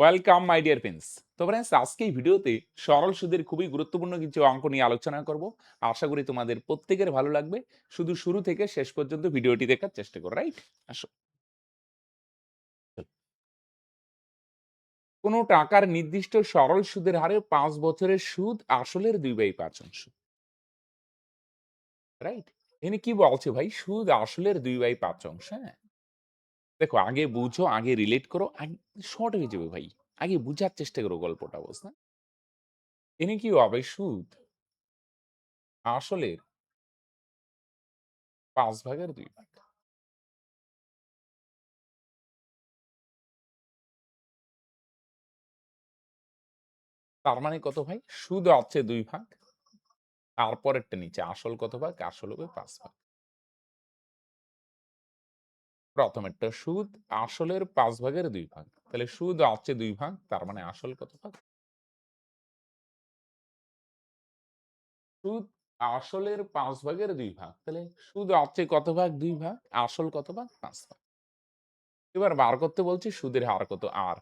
Welcome my dear friends. তো friends, আজকে এই ভিডিওতে সরল সুদের খুবই গুরুত্বপূর্ণ কিছু অঙ্ক নিয়ে আলোচনা করব। আশা করি তোমাদের প্রত্যেকের ভালো লাগবে। শুধু শুরু থেকে শেষ পর্যন্ত ভিডিওটি দেখার চেষ্টা করো, রাইট? আসো। কোনো টাকার নির্দিষ্ট সরল সুদের হারে ৫ বছরের সুদ আসলের ২/৫ রাইট? এখানে কি বলছে ভাই? সুদ আসলের ২/৫, হ্যাঁ? দেখো, আগে বুঝো, আগে রিলেট করো, শর্ট হয়ে যাবে ভাই। আগে বুঝার চেষ্টা করো গল্পটা, বুঝ না? এখানে কি হবে? সুদ আসলের ৫/২ তার মানে কত ভাই? সুদ হচ্ছে ২ ভাগ। তারপরেরটা নিচে আসল কত ভাগ? আসল হবে ৫ ভাগ। প্রথমেরটা সুদ আসলের ৫ ভাগের ২ ভাগ। তাহলে সুদ হচ্ছে ২ ভাগ, তার মানে আসল কত ভাগ? সুদ আসলের ৫ ভাগের ২ ভাগ। তাহলে সুদ হচ্ছে কত ভাগ? ২ ভাগ। আসল কত ভাগ? ৫ ভাগ। এবার বার করতে বলছি সুদের হার কত? আর।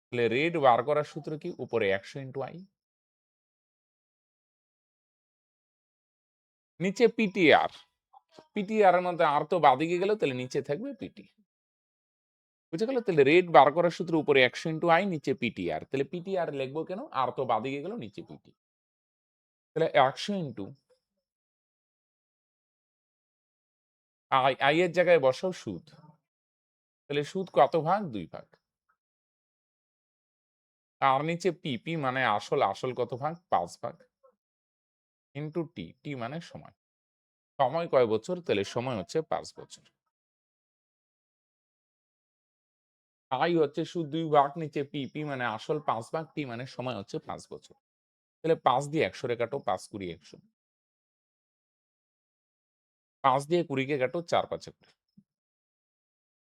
তাহলে রেট বার করার সূত্র কি? উপরে ১০০ * i, নিচে পিটিআর। পিটিআর এর মধ্যে আর তো বাঁদিকে গেল, তাহলে নিচে থাকবে পিটি। বুঝে গেল? তাহলে রেট বার করার সূত্র উপরে ১০০ * i, নিচে পিটিআর। তাহলে পিটিআর লিখবো কেন? আর তো বাঁদিকে গেল, নিচে পিটি। তাহলে ১০০ i এর জায়গায় বসাও সুদ। তাহলে সুদ কত ভাগ? ২ ভাগ। আর নিচে পি, পি মানে আসল, আসল কত ভাগ? ৫ ভাগ। ইনটু টি, টি মানে সময়। সময় কয় বছর? তাহলে সময় হচ্ছে ৫ বছর। আই হচ্ছে সুদ ২ ভাগ, নিচে পি, পি মানে আসল ৫ ভাগ, টি মানে সময় হচ্ছে ৫ বছর। তাহলে ৫ দিয়ে ১০০ রে কাটো, ৫ × ২০ = ১০০। ৫ দিয়ে ২০ কে কাটো, ৪ × ৫ = ২০।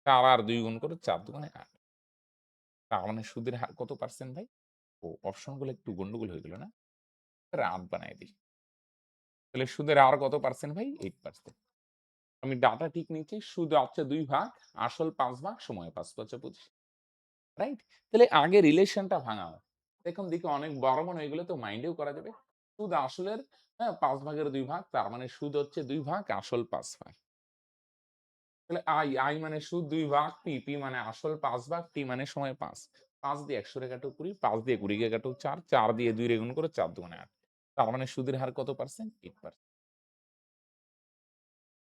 ৪ আর ২ গুণ করো, ৪ × ২ = ৮। তার মানে সুদের হার কত পার্সেন্ট ভাই? ও, অপশনগুলো একটু গন্ডগোল হয়ে গেল না? ৮ বানায় দিই। তাহলে সুদের হার কত পার্সেন্ট ভাই? 8%। আমি ডাটা ঠিক নিচ্ছি। সুদ হচ্ছে ২ ভাগ, আসল ৫ ভাগ, সময় ৫ × ৫ = ২৫। রাইট? তাহলে আগে রিলেশনটা ভাঙাও। দেখুন দেখি অনেক বড় মনে হয়, এগুলো তো মাইন্ডেও করা যাবে। সুদ আসলের ৫ ভাগের ২ ভাগ, তার মানে সুদ হচ্ছে ২ ভাগ, আসল ৫ ভাগ। তাহলে আই মানে সুদ ২ ভাগ, পি, পি মানে আসল ৫ ভাগ, টি মানে সময় ৫। ৫ দিয়ে ১০০ রে কাটো ২০, ৫ দিয়ে ২০ কে কাটো ৪, ৪ দিয়ে ২ রে গুণ করো, ৪ × ২ = ৮। তার মানে সুদের হার কত পার্সেন্ট? 8%।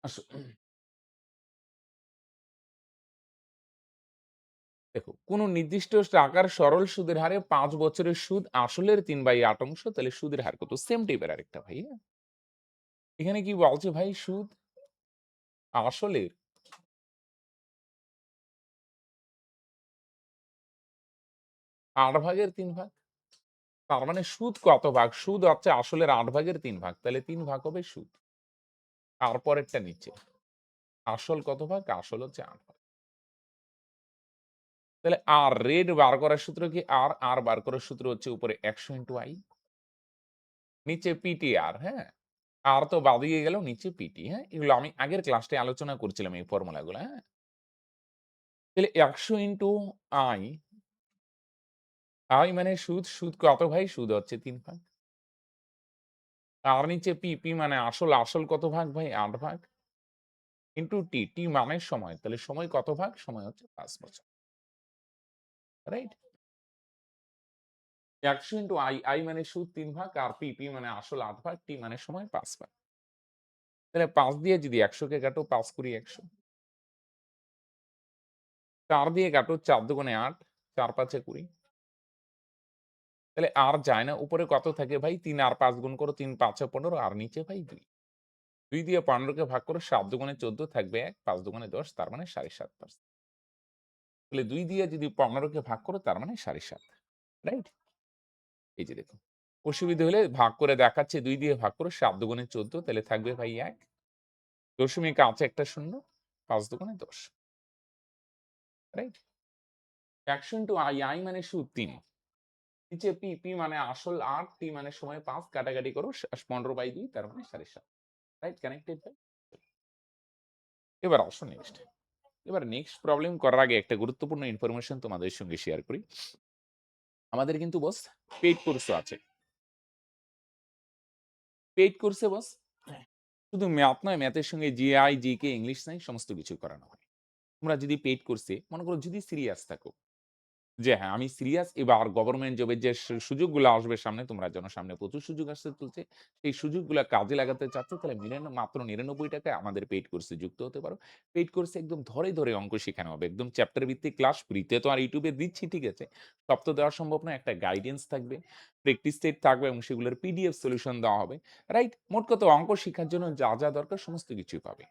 আসো, দেখো, কোন নির্দিষ্ট টাকার সরল সুদের হারে ৫ বছরের সুদ আসলের ৩/৮, তাহলে সুদের হার কত? সেম টাইপের আরেকটা ভাই, হ্যাঁ? এখানে কি বলছে ভাই? সুদ আসলের ৮ ভাগের ৩ ভাগ। তার মানে সুদ কত ভাগ? সুদ হচ্ছে আসলের ৮ ভাগের ৩ ভাগ। তাহলে ৩ ভাগ হবে সুদ। তারপরেরটা নিচে। আসল কত ভাগ? আসল হচ্ছে ৮ ভাগ। তাহলে আর রেট বার করার সূত্র কি? আর বার করার সূত্র হচ্ছে উপরে ১০০ * i, নিচে পিটিআর, হ্যাঁ? আর তো বাদিকে গেল, নিচে পিটি, হ্যাঁ? এগুলো আমি আগের ক্লাসটায় আলোচনা করছিলাম এই ফর্মুলাগুলো, হ্যাঁ? তাহলে ১০০ * i, i মানে সুদ, সুদ কত ভাই? সুদ হচ্ছে ৩ ভাগ। আর নিচে পি, পি মানে আসল, আসল কত ভাগ ভাই? ৮ ভাগ। ইনটু টি, টি মানে সময়। তাহলে সময় কত ভাগ? সময় হচ্ছে ৫ বছর। রাইট? ১০০ * i মানে সুদ ৩ ভাগ, আর পি, পি মানে আসল ৮ ভাগ, টি মানে সময় ৫ ভাগ। তাহলে ৫ দিয়ে যদি ১০০ কে কাটো, ৫ × ১০০। ৪ দিয়ে কাটো, ৪ × ২ = ৮, ৪ × ৫ = ২০। তাহলে আর যায় না। উপরে কত থাকে ভাই? ৩ আর ৫ গুণ করো, ৩ × ৫ = ১৫, আর নিচে ভাই ২। ২ দিয়ে ১৫ কে ভাগ করো, ৭ × ২ = ১৪, থাকবে ১, ৫ × ২ = ১০, তার মানে ৭.৫%। তাহলে ২ দিয়ে যদি ১৫ কে ভাগ করো, তার মানে ৭.৫। রাইট? এই যে দেখুন। অসুবিধা হলে ভাগ করে দেখাচ্ছি, ২ দিয়ে ভাগ করো, ৭ × ২ = ১৪, তাহলে থাকবে ভাই ১, দশমিক আছে একটা শূন্য, ৫ × ২ = ১০। রাইট? ১০০ * i মানে সুদ ৩। নিচে পি, পি মানে আসল ৮, টি মানে সময় ৫, কাটাকাটি করো, ১৫/২, তার মানে ৭.৫। রাইট? কানেক্টেড ভাই? এবার আসো নেক্সট। এবার নেক্সট প্রবলেম করার আগে একটা গুরুত্বপূর্ণ ইনফরমেশন তোমাদের সঙ্গে শেয়ার করি। আমাদের কিন্তু বস পেইড কোর্সও আছে। পেইড কোর্সে বস শুধু ম্যাথ নয়, ম্যাথের সঙ্গে জিআই, জিকে, ইংলিশ নাই সমস্ত কিছু করানো হয়। তোমরা যদি পেইড কোর্সে মনে করো যদি সিরিয়াস থাকো যে হ্যাঁ, আমি সিরিয়াস এবার গভর্নমেন্ট জবের যে সুযোগগুলো আসবে সামনে, তোমরা যেন সামনে প্রচুর সুযোগ আসতে চলছে। সেই সুযোগগুলা কাজে লাগাতে চাচ্ছ তাহলে মাত্র ৳৯৯ আমাদের পেইড কোর্সে যুক্ত হতে পারো। পেইড কোর্সে একদম ধরে অঙ্ক শেখানো হবে। একদম চ্যাপ্টার ভিত্তিক ক্লাস ফ্রিতে তো আর YouTube এ দিচ্ছি ঠিক আছে। সব তো দেওয়া সম্ভব না। একটা গাইডেন্স থাকবে, প্র্যাকটিস সেট থাকবে এবং সেগুলোর পিডিএফ সলিউশন দেওয়া হবে। রাইট? মোট কথা অঙ্ক শিখার জন্য যা দরকার সমস্ত কিছুই পাবে।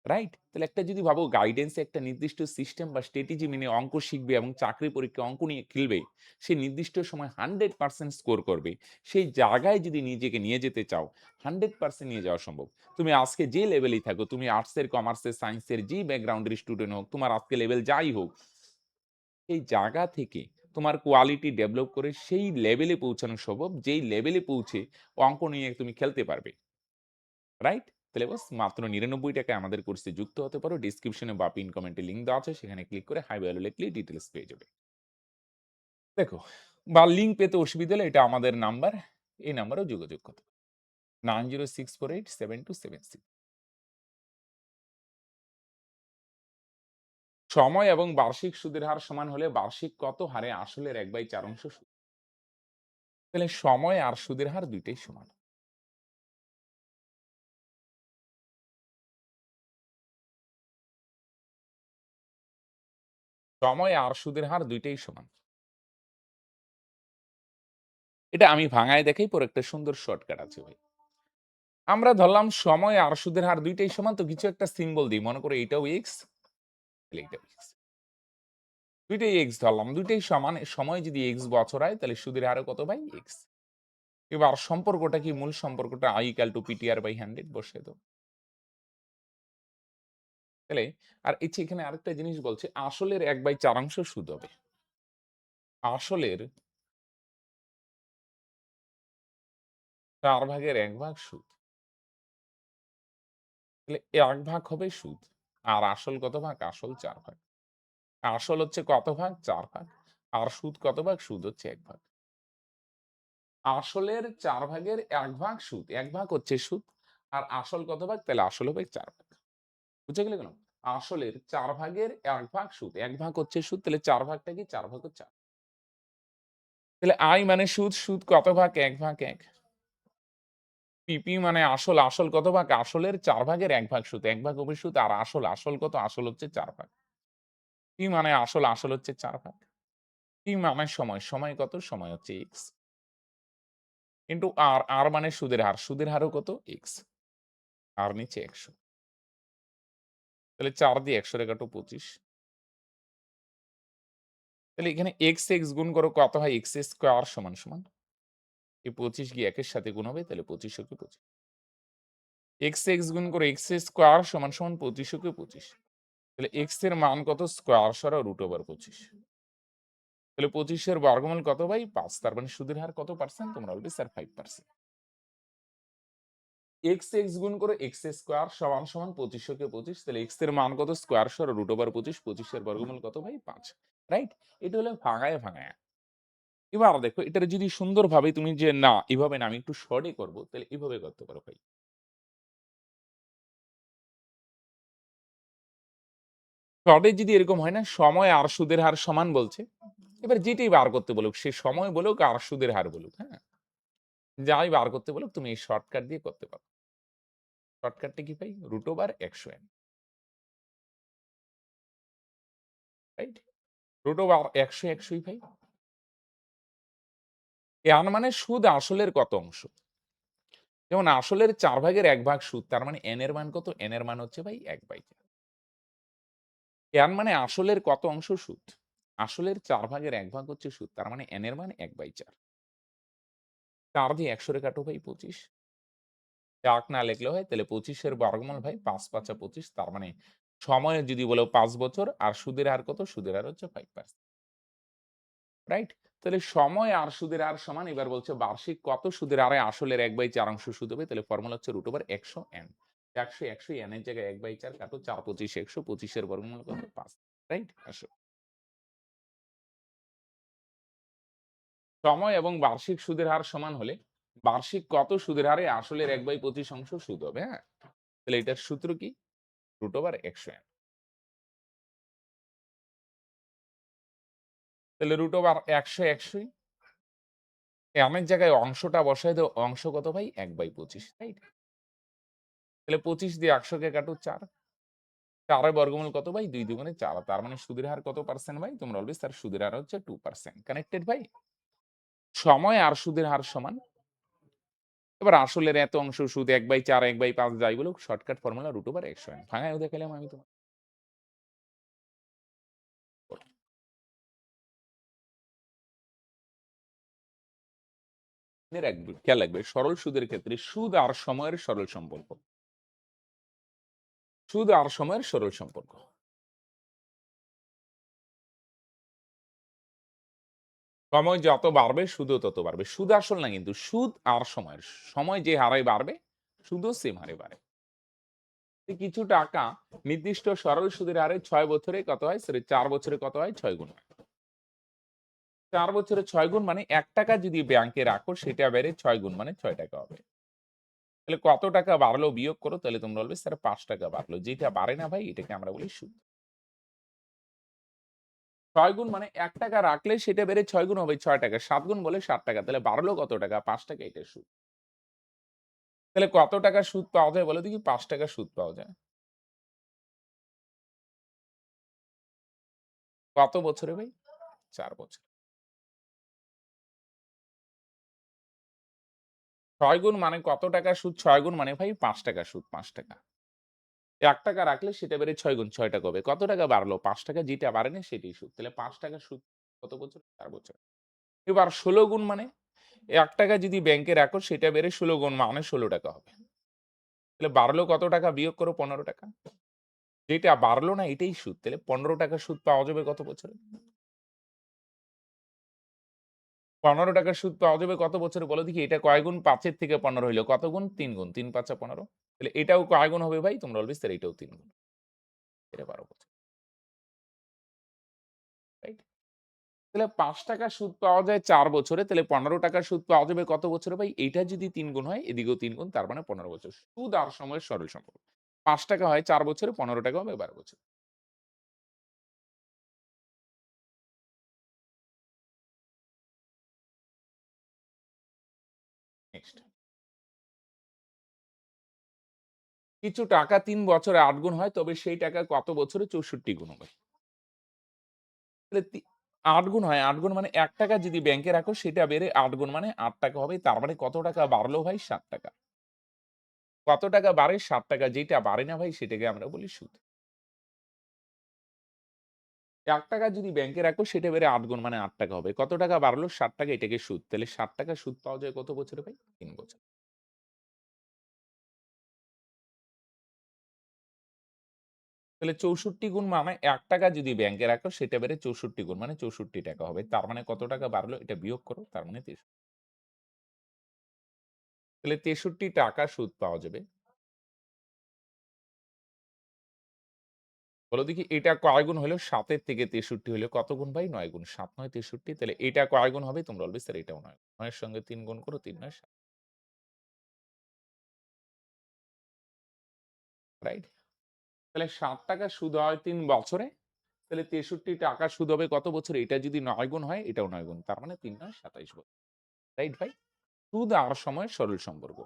রাইট? তাহলে একটা যদি ভাবো গাইডেন্সে একটা নির্দিষ্ট সিস্টেম বা স্ট্র্যাটেজি মেনে অঙ্ক শিখবে এবং চাকরি পরীক্ষায় অঙ্ক নিয়ে খেলবে, সে নির্দিষ্ট সময় 100% স্কোর করবে। সেই জায়গায় যদি নিজেকে নিয়ে যেতে চাও, 100% নিয়ে যাওয়া সম্ভব। তুমি আজকে যে লেভেলেই থাকো, তুমি আর্টসের, কমার্সের, সায়েন্সের যেই ব্যাকগ্রাউন্ডের স্টুডেন্ট হোক, তোমার আজকে লেভেল যাই হোক, সেই জায়গা থেকে তোমার কোয়ালিটি ডেভেলপ করে সেই লেভেলে পৌঁছানো সম্ভব, যেই লেভেলে পৌঁছে অঙ্ক নিয়ে তুমি খেলতে পারবে। রাইট? তাহলে বাস মাত্র ৳৯৯ আমাদের কোর্সে যুক্ত হতে পারো। ডেসক্রিপশনে বা পিন কমেন্টে লিংক দেওয়া আছে। সেখানে ক্লিক করে হাই ভ্যালু লিখলেই ডিটেইলস পেয়ে যাবে। দেখো বা লিংক পেতে অসুবিধা হলে এটা আমাদের নাম্বার। এই নাম্বারেও যোগাযোগ করতে পারো। 9064872776 সময় এবং বার্ষিক সুদের হার সমান হলে বার্ষিক কত হারে আসলের 1/4 অংশ সুদ? তাহলে সময় আর সুদের হার দুইটাই সমান। সময় আর সুদের হার দুইটাই সমান। এটা আমি ভাঙায় দেখাই পরে একটা সুন্দর শর্টকাট আছে ভাই। আমরা ধরলাম সময় আর সুদের হার দুইটাই সমান তো কিছু একটা সিম্বল দিই। মনে করো এটাও এক্স, তাহলে এটাও এক্স। দুইটাই এক্স ধরলাম। দুইটাই সমান। সময় যদি এক্স বছর হয় তাহলে সুদের হারও কত ভাই? এক্স। এবার সম্পর্কটা কি? মূল সম্পর্কটা I ইকুয়াল টু PTR/100 বসিয়ে দাও। তাহলে আর এই যে এখানে আরেকটা জিনিস বলছে আসলের 1/4 সুদ হবে। আসলের 4 ভাগের 1 ভাগ সুদ। তাহলে 1 ভাগ হবে সুদ। আর আসল কত ভাগ? আসল 4 ভাগ। আসল হচ্ছে কত ভাগ? 4 ভাগ। আর সুদ কত ভাগ? সুদ হচ্ছে 1 ভাগ। আসলের 4 ভাগের 1 ভাগ সুদ। 1 ভাগ হচ্ছে সুদ। আর আসল কত ভাগ? তাহলে আসল হবে 4 ভাগ। বুঝে গেলে কেন? আসলের 4 ভাগের 1 ভাগ সুদ। 1 ভাগ হচ্ছে সুদ তাহলে 4 ভাগটা কি? 4 ভাগ হচ্ছে 4। তাহলে I মানে সুদ, সুদ কত ভাগ? 1 ভাগ 1। PP মানে আসল, আসল কত ভাগ? আসলের 4 ভাগের 1 ভাগ সুদ। 1 ভাগ হবে সুদ আর আসল, আসল কত? আসল হচ্ছে 4 ভাগ। P মানে আসল, আসল হচ্ছে 4 ভাগ। T মানে সময়, সময় কত? সময় হচ্ছে x। কিন্তু R, R মানে সুদের হার, সুদের হারও কত? x। R নিচে 100। তাহলে 4 দিয়ে 100 রে কাটো 25। তাহলে এখানে x গুণ করো কত হয়? x স্কয়ার সমান সমান এই 25 গিয়ে 1 এর সাথে গুণ হবে তাহলে 25 কে 25। x গুণ করে x স্কয়ার সমান সমান 25 কে 25। তাহলে x এর মান কত? স্কয়ার সরা √25। তাহলে 25 এর বর্গমূল কত ভাই? 5। তার মানে সুদের হার কত পার্সেন্ট? তোমরা বলবে স্যার 5%। x গুণ করে x স্কয়ার সমান সমান 25 কে 25। তাহলে x এর মান কত? স্কয়ার সরা √25। 25 এর বর্গমূল কত ভাই? 5। রাইট? এটা হলো ভাঙায় ভাঙায়া। এবার দেখো এটার যদি সুন্দরভাবে তুমি যে না এভাবে না আমি একটু শর্টে করব তাহলে এভাবে করতে পারো ভাই। শর্টে যদি এরকম হয় না সময় আর সুদের হার সমান বলছে। এবার যেটাই বার করতে বলুক সে সময় বলুক আর সুদের হার বলুক, হ্যাঁ? যাই বার করতে বলুক তুমি এই শর্টকাট দিয়ে করতে পারো। শর্টকাটটা কি ভাই? √100n right? √100 100ই ভাই। n মানে সুদ আসলের কত অংশ? যেমন আসলের 4 ভাগের 1 ভাগ সুদ তার মানে n এর মান কত? n এর মান হচ্ছে ভাই 1/4। n মানে আসলের কত অংশ সুদ? আসলের 4 ভাগের 1 ভাগ হচ্ছে সুদ। তার মানে n এর মান 1/4। 4 দিয়ে 100 রে কাটো ভাই 25। চাক না লিখলেও হয় তাহলে 25 এর বর্গমূল ভাই ৫ ৫ 25 তার মানে সময় যদি বলো ৫ বছর আর সুদের হার কত? সুদের হার হচ্ছে 5%। রাইট? তাহলে সময় আর সুদের হার সমান এবার বলছে বার্ষিক কত সুদের হারে আসলের 1/4 অংশ সুদ হবে? তাহলে ফর্মুলা হচ্ছে √100n। 100 100 n এর জায়গায় 1/4 কাটো ৪ 25 100 25 এর বর্গমূল কত? ৫। রাইট? আসো। সময় এবং বার্ষিক সুদের হার সমান হলে বার্ষিক কত সুদের হারে আসলের 1/25 সুদ হবে, হ্যাঁ? তাহলে এটার সূত্র কি? √100n। তাহলে √100 100ই। n এর জায়গায় অংশটা বসায় দাও, অংশ কত ভাই? 1/25, রাইট? তাহলে 25 দিয়ে 100 কে কাটো 4। 4 এর বর্গমূল কত ভাই? 2 দুগুণে 4। তার মানে সুদের হার কত পার্সেন্ট ভাই? তোমরা অলওয়েজ তার সুদের হার হচ্ছে 2%। কানেক্টেড ভাই? সময় আর সুদের হার সমান। এবার আসলের এত অংশ সুদ 1/4, 1/5 যাই বলুক, শর্টকাট ফর্মুলা √100n। ভাঙায়ও দেখাইলাম আমি তোমাকে। মনে রাখবে, খেয়াল রাখবে, সরল সুদের ক্ষেত্রে সুদ আর সময়ের সরল সম্পর্ক। সুদ আর সময়ের সরল সম্পর্ক। সময় যত বাড়বে সুদও তত বাড়বে। সুদ আসল না কিন্তু, সুদ আর সময়ের। সময় যে হারে বাড়বে, সুদও সেম হারে বাড়ে। কিছু টাকা নির্দিষ্ট সরল সুদের হারে 6 বছরে কত হয়? সরি, 4 বছরে কত হয়? 6 গুণ হয়। 4 বছরে 6 গুণ মানে ৳1 যদি ব্যাংকে রাখো সেটা বেড়ে 6 গুণ মানে ৳6 হবে। তাহলে কত টাকা বাড়লো বিয়োগ করো, তাহলে তোমরা বলবে স্যার ৳5 বাড়লো। যেটা বাড়ে না ভাই এটাকে আমরা বলি সুদ। 6 গুণ মানে ৳1 রাখলে সেটা বেড়ে 6 গুণ হবে ৳6, 7 গুণ বলে ৳60। তাহলে বাড়লো কত টাকা? ৳5, এটাই সুদ। তাহলে কত টাকা সুদ পাওয়া যায় বলো দেখি? ৳5 সুদ পাওয়া যায়। কত বছরে ভাই? 4 বছর। 6 গুণ মানে কত টাকা সুদ? 6 গুণ মানে ভাই ৳5 সুদ, ৳5। ৳1 রাখলে সেটা বেড়ে 6 গুণ, ৳6 হবে। কত টাকা বাড়লো? ৳5, যেটা বাড়েনি সেটাই সুদ। তাহলে ৳5 সুদ কত বছর? 4 বছর। এবার 16 গুণ মানে ৳1 যদি ব্যাংকে রাখো সেটা বেড়ে 16 গুণ মানে ৳16 হবে। তাহলে বাড়লো কত টাকা? বিয়োগ করো ৳15। যেটা বাড়লো না এটাই সুদ। তাহলে ৳15 সুদ পাওয়া যাবে কত বছরে? ৳15 সুদ পাওয়া যাবে কত বছরে বলো দেখি? এটা কয় গুণ? ৫ এর থেকে ১৫ হইলো কত গুণ? ৩ গুণ। ৩ ৫ ১৫। তাহলে এটাও কয় গুণ হবে ভাই? তোমরা বলবে স্যার এটাও ৩ গুণ। এটা ১২ বছর। রাইট? তাহলে ৳5 সুদ পাওয়া যায় ৪ বছরে, তাহলে ৳15 সুদ পাওয়া যাবে কত বছরে ভাই? এইটা যদি ৩ গুণ হয়, এদিকেও ৩ গুণ, তার মানে ১৫ বছর। সুদ আর সময়ের সরল সম্পর্ক। ৳5 হয় ৪ বছরে, ৳15 হবে ১২ বছর। নেক্সট। কিছু টাকা ৩ বছরে ৮ গুণ হয়, তবে সেই টাকা কত বছরে ৬৪ গুণ হবে? তাহলে ৮ গুণ হয়, ৮ গুণ মানে ৳১ যদি ব্যাংকে রাখো সেটা বেড়ে ৮ গুণ মানে ৳৮ হবে। তার মানে কত টাকা বাড়লো ভাই? ৳৭। কত টাকা বাড়ে? ৳৭। যেটা বাড়ে না ভাই সেটাকে আমরা বলি সুদ। ৳১ যদি ব্যাংকে রাখো সেটা বেড়ে ৮ গুণ মানে ৳৮ হবে। কত টাকা বাড়লো? ৳৭, এটাকে সুদ। তাহলে ৳৭ সুদ পাওয়া যায় কত বছরে ভাই? ৩ বছর। তাহলে ৬৪ গুণ মানে ৳১ যদি ব্যাংকে রাখো সেটা বেড়ে ৬৪ গুণ মানে ৳৬৪ হবে। তার মানে কত টাকা বাড়লো? এটা বিয়োগ করো। তার মানে ৬৩। তাহলে ৳৬৩ সুদ পাওয়া যাবে। বলো দেখি এটা কয় গুণ হলো? ৭ এর থেকে ৬৩ হইলে কত গুণ ভাই? ৯ গুণ। ৭ ৯ ৬৩। তাহলে এটা কয় গুণ হবে? তোমরা বলবে স্যার এটাও ৯ গুণ। ৯ এর সঙ্গে ৩ গুণ করো, ৩ ৯ ৭, রাইট? তাহলে ৳৭ সুদ হয় ৩ বছরে। তাহলে ৳৬৩ সুদ হবে কত বছরে? এটা যদি ৯ গুণ হয়, এটাও ৯ গুণ। তার মানে ৩ ৯ ২৭ বছর। রাইট ভাই? সুদ আর সময়ের সরল সম্পর্ক।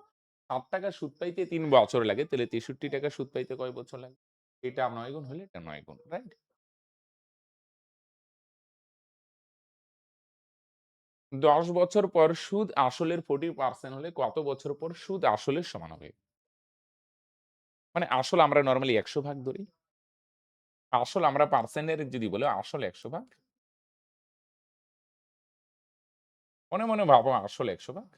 ৳৭ সুদ পাইতে ৩ বছর লাগে। তাহলে ৳৬৩ সুদ পাইতে কয় বছর লাগে? এটা ৯ গুণ হলে এটা ৯ গুণ। রাইট? ১০ বছর পর সুদ আসলের 40% হলে কত বছর পর সুদ আসলের সমান হবে? মানে আসল আমরা নরমালি ১০০ ভাগ ধরি। আসল আমরা পার্সেন্টের যদি বলি আসল ১০০ ভাগ। মনে, মনে ভাবো আসল ১০০ ভাগ।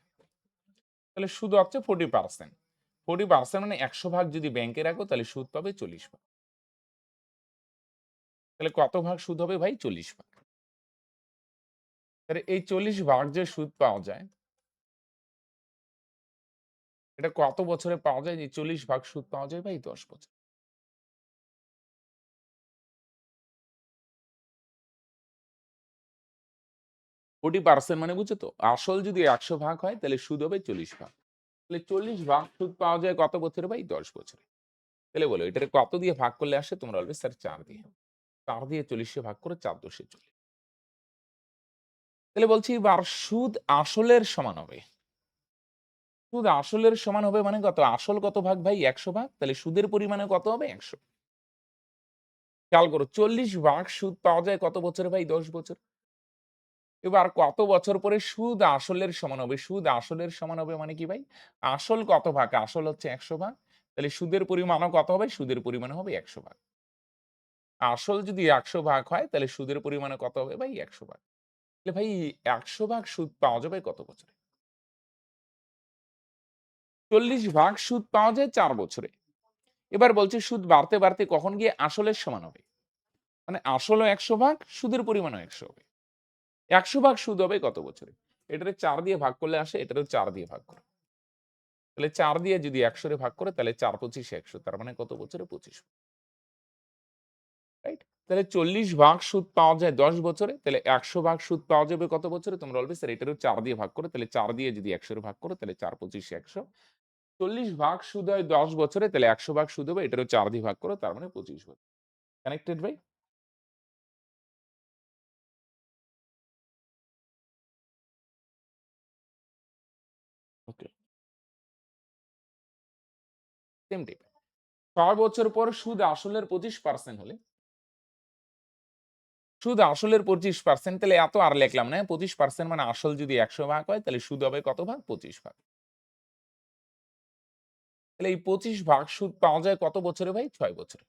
তাহলে সুদ হচ্ছে 40%। 40% মানে ১০০ ভাগ যদি ব্যাংকে রাখো তাহলে সুদ পাবে ৪০ ভাগ। তাহলে কত ভাগ সুদ হবে ভাই? ৪০ ভাগ। তাহলে এই ৪০ ভাগ যে সুদ পাওয়া যায়, এটা কত বছরে পাওয়া যায়? যে ৪০ ভাগ সুদ পাওয়া যায় ভাই ১০ বছর। 40% মানে বুঝছো তো? আসল যদি ১০০ ভাগ হয় তাহলে সুদ হবে ৪০ ভাগ। তাহলে ৪০ ভাগ সুদ পাওয়া যায় কত বছরে ভাই? ১০ বছরে। তাহলে বলো এটারে কত দিয়ে ভাগ করলে আসে? তোমরা বলবে স্যার ৪ দিয়ে। ৪ দিয়ে ৪০ কে ভাগ করে ৪ দশে ৪০। তাহলে বলছি এবার সুদ আসলের সমান হবে। সুদ আসলের সমান হবে মানে কত? আসল কত ভাগ ভাই? ১০০ ভাগ। তাহলে সুদের পরিমাণে কত হবে? ১০০। খেয়াল করো ৪০ ভাগ সুদ পাওয়া যায় কত বছরে ভাই? ১০ বছর। এবার কত বছর পরে সুদ আসলের সমান হবে? সুদ আসলের সমান হবে মানে কি ভাই? আসল কত ভাগ? আসল হচ্ছে ১০০ ভাগ। তাহলে সুদের পরিমাণও কত হবে? সুদের পরিমাণও হবে ১০০ ভাগ। আসল যদি ১০০ ভাগ হয় তাহলে সুদের পরিমাণে কত হবে ভাই? ১০০ ভাগ। তাহলে ভাই ১০০ ভাগ সুদ পাওয়া যাবে কত বছরে? ৪০ ভাগ সুদ পাওয়া যায় ৪ বছরে। এবার বলছে সুদ বাড়তে, বাড়তে কখন গিয়ে আসলের সমান হবে? মানে আসলও ১০০ ভাগ, সুদের পরিমাণও ১০০ হবে। ১০০ ভাগ সুদ হবে কত বছরে? এটারে ৪ দিয়ে ভাগ করলে আসে, এটারেও ৪ দিয়ে ভাগ করো। তাহলে ৪ দিয়ে যদি ১০০ রে ভাগ করে তাহলে ৪ পঁচিশ ১০০ তার মানে কত বছরে? ২৫। রাইট? তাহলে ৪০ ভাগ সুদ পাওয়া যায় ১০ বছরে, তাহলে ১০০ ভাগ সুদ পাওয়া যাবে কত বছরে? তোমরা বলবে স্যার এটারও ৪ দিয়ে ভাগ করো, তাহলে ৪ দিয়ে যদি ১০০ রে ভাগ করো তাহলে ৪ পঁচিশ ১০০। ৪০ ভাগ সুদ হয় ১০ বছরে, তাহলে ১০০ ভাগ সুদ হবে, এটারও ৪ দিয়ে ভাগ করো, তার মানে ২৫ বছর। কানেক্টেড ভাই? ওকে। Same type. ৬ বছর পর সুদ আসলের ২৫% হলে সুদ আসলের ২৫% তাহলে এত আর লিখলাম না। ২৫% মানে আসল যদি ১০০ ভাগ হয় তাহলে সুদ হবে কত ভাগ? ২৫ ভাগ। তাহলে এই ২৫ ভাগ সুদ পাওয়া যায় কত বছরে ভাই? ৬ বছরে।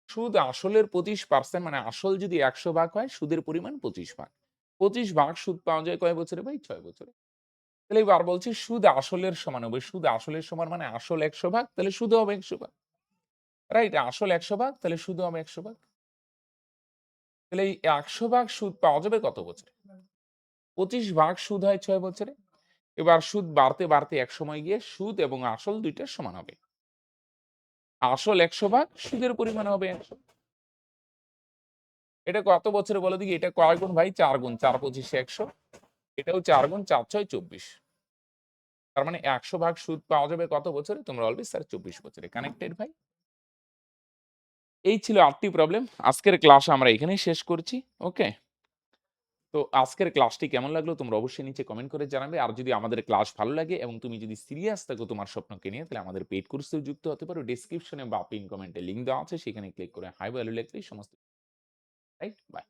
সুদ আসলের ২৫% মানে আসল যদি ১০০ ভাগ হয় সুদের পরিমাণ ২৫ ভাগ। ২৫ ভাগ সুদ পাওয়া যায় কয় বছরে ভাই? ৬ বছরে। তাহলে এবার বলছি সুদ আসলের সমান হবে। সুদ আসলের সমান মানে আসল ১০০ ভাগ তাহলে সুদও হবে ১০০ ভাগ। রাইট? আসল ১০০ ভাগ তাহলে সুদও হবে ১০০ ভাগ। তাহলে এই ১০০ ভাগ সুদ পাওয়া যাবে কত বছরে? ২৫ ভাগ সুদ হয় ৬ বছরে। এবার সুদ বাড়তে, বাড়তে একসময় গিয়ে সুদ এবং আসল ২ টা সমান হবে। আসল ১০০ ভাগ সুদের পরিমাণ হবে ১০০। এটা কত বছরে বলো দেখি? এটা কয় গুণ ভাই? ৪ গুণ। ৪ পঁচিশ ১০০। এটাও ৪ গুণ ৪ ৬ ২৪। তার মানে ১০০ ভাগ সুদ পাওয়া যাবে কত বছরে? তোমরা বলবে স্যার ২৪ বছরে। কানেক্টেড ভাই? এই ছিল ৮ টি প্রবলেম। আজকের ক্লাস আমরা এখানেই শেষ করছি। ওকে? তো আজকের ক্লাসটি কেমন লাগলো তোমরা অবশ্যই নিচে কমেন্ট করে জানাবে। আর যদি আমাদের ক্লাস ভালো লাগে এবং তুমি যদি সিরিয়াস থাকো তোমার স্বপ্নকে নিয়ে তাহলে আমাদের পেইড কোর্সেও যুক্ত হতে পারো। ডেসক্রিপশনে বা পিন কমেন্টে লিংক দেওয়া আছে সেখানে ক্লিক করে হাই ভ্যালু লিখলেই সমস্ত রাইট? বাই।